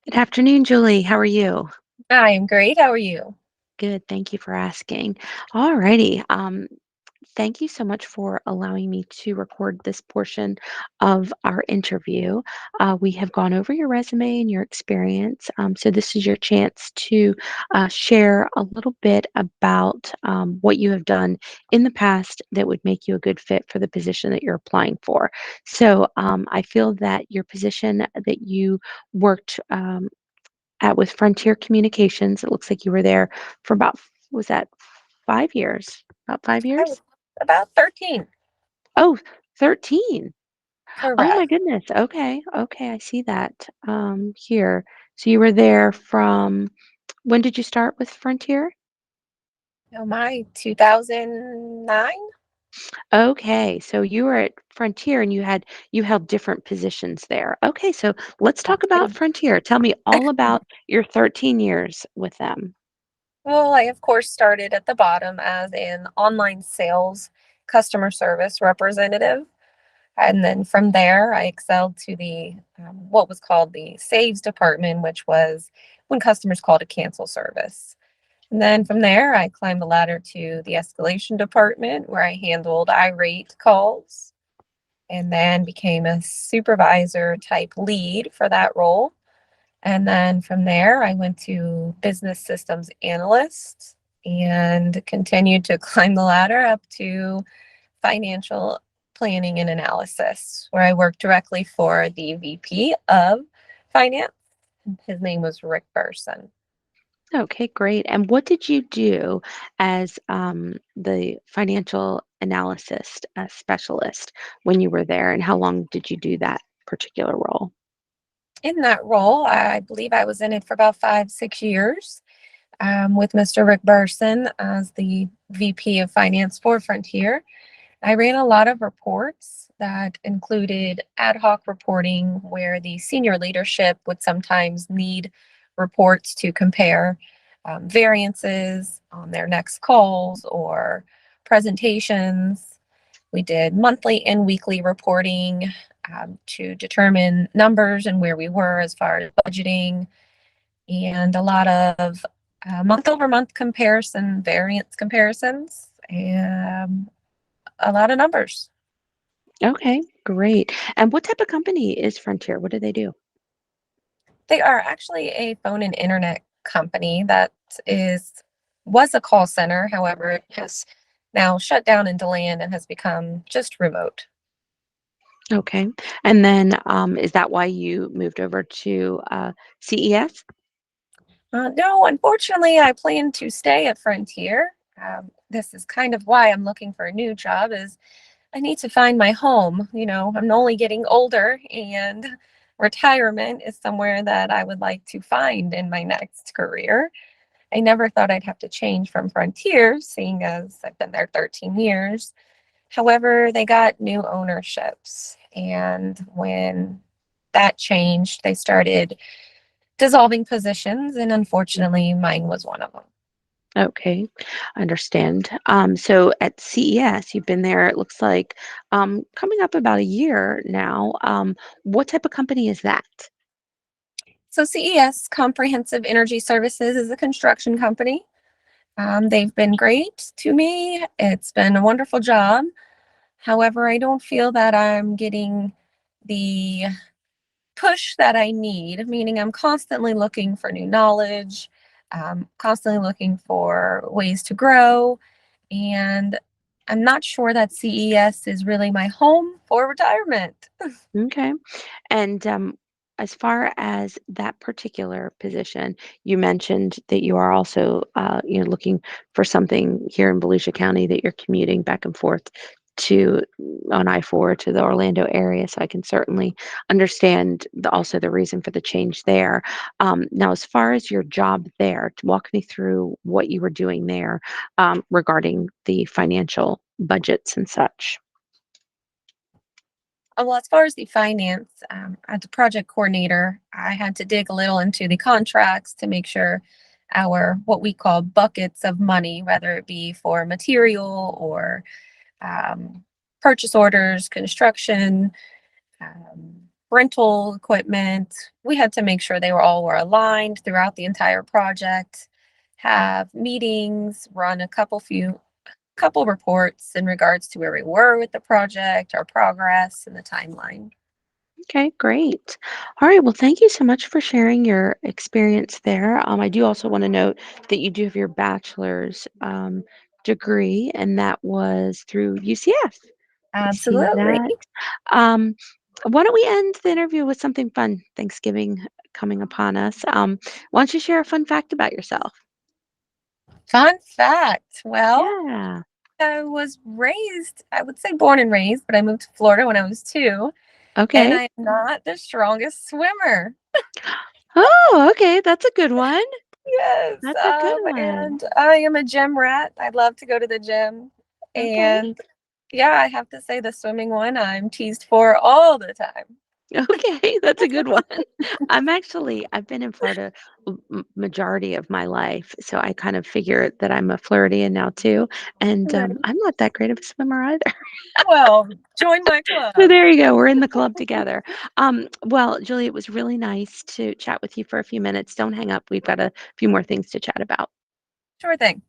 Good afternoon, Julie. How are you? I am great. How are you? Good. Thank you for asking. All righty. Thank you so much for allowing me to record this portion of our interview. We have gone over your resume and your experience. So, this is your chance to share a little bit about what you have done in the past that would make you a good fit for the position that you're applying for. So, I feel that your position that you worked at with Frontier Communications. It looks like you were there for about, was that 5 years? About 5 I was years? about 13. Oh, 13. Oh my Correct. goodness. Okay. Okay. I see that here. So you were there from when did you start with Frontier? Oh my, 2009? Okay. So you were at Frontier and you held different positions there. Okay. So let's talk about Frontier. Tell me all about your 13 years with them. Well, I of course started at the bottom as an online sales customer service representative. And then from there, I excelled to the what was called the saves department, which was when customers called to cancel service. And then from there, I climbed the ladder to the escalation department where I handled irate calls and then became a supervisor type lead for that role. And then from there, I went to business systems analyst and continued to climb the ladder up to financial planning and analysis, where I worked directly for the VP of finance. His name was Rick Burson. Okay, great. And what did you do as the financial analysis specialist when you were there, and how long did you do that particular role? In that role, I believe I was in it for about 5, 6 years with Mr. Rick Burson as the VP of finance for Frontier. I ran a lot of reports that included ad hoc reporting where the senior leadership would sometimes need reports to compare variances on their next calls or presentations. We did monthly and weekly reporting to determine numbers and where we were as far as budgeting, and a lot of month over month comparison, variance comparisons, and a lot of numbers. Okay, great. And what type of company is Frontier? What do they do? They are actually a phone and internet company that is was a call center. However, it has now shut down in DeLand and has become just remote. Okay. And then is that why you moved over to CES? No, unfortunately, I plan to stay at Frontier. This is kind of why I'm looking for a new job. Is I need to find my home. I'm only getting older, and retirement is somewhere that I would like to find in my next career. I never thought I'd have to change from Frontier, seeing as I've been there 13 years. However, they got new ownerships. And when that changed, they started dissolving positions. And unfortunately, mine was one of them. Okay, I understand. So at CES, you've been there, it looks like coming up about a year now. What type of company is that? So, CES, Comprehensive Energy Services, is a construction company. They've been great to me. It's been a wonderful job. However, I don't feel that I'm getting the push that I need, meaning I'm constantly looking for new knowledge, constantly looking for ways to grow. And I'm not sure that CES is really my home for retirement. Okay. And as far as that particular position, you mentioned that you are also, looking for something here in Volusia County that you're commuting back and forth to on I-4 to the Orlando area. So I can certainly understand also the reason for the change there. Now, as far as your job there, walk me through what you were doing there regarding the financial budgets and such. Well, as far as the finance, as a project coordinator, I had to dig a little into the contracts to make sure our what we call buckets of money, whether it be for material or um, purchase orders, construction, rental equipment. We had to make sure they were aligned throughout the entire project, have meetings, run a couple reports in regards to where we were with the project, our progress, and the timeline. Okay, great. All right. Well, thank you so much for sharing your experience there. I do also want to note that you do have your bachelor's degree, and that was through UCF. I see Absolutely. that. Um, why don't we end the interview with something fun? Thanksgiving coming upon us. Why don't you share a fun fact about yourself? Fun fact. Well, Yeah. I was I would say born and raised, but I moved to Florida when I was 2, and Okay. I am not the strongest swimmer. Oh, okay. That's a good one. Yes, That's a good one. and I am a gym rat. I love to go to the gym, Okay. and yeah, I have to say the swimming one I'm teased for all the time. Okay, that's a good one. I've been in Florida majority of my life, so I kind of figure that I'm a Floridian now too, and Right. I'm not that great of a swimmer either. Well, join my So club. there you go. We're in the club together. Well, Julie, it was really nice to chat with you for a few minutes. Don't hang up. We've got a few more things to chat about. Sure thing.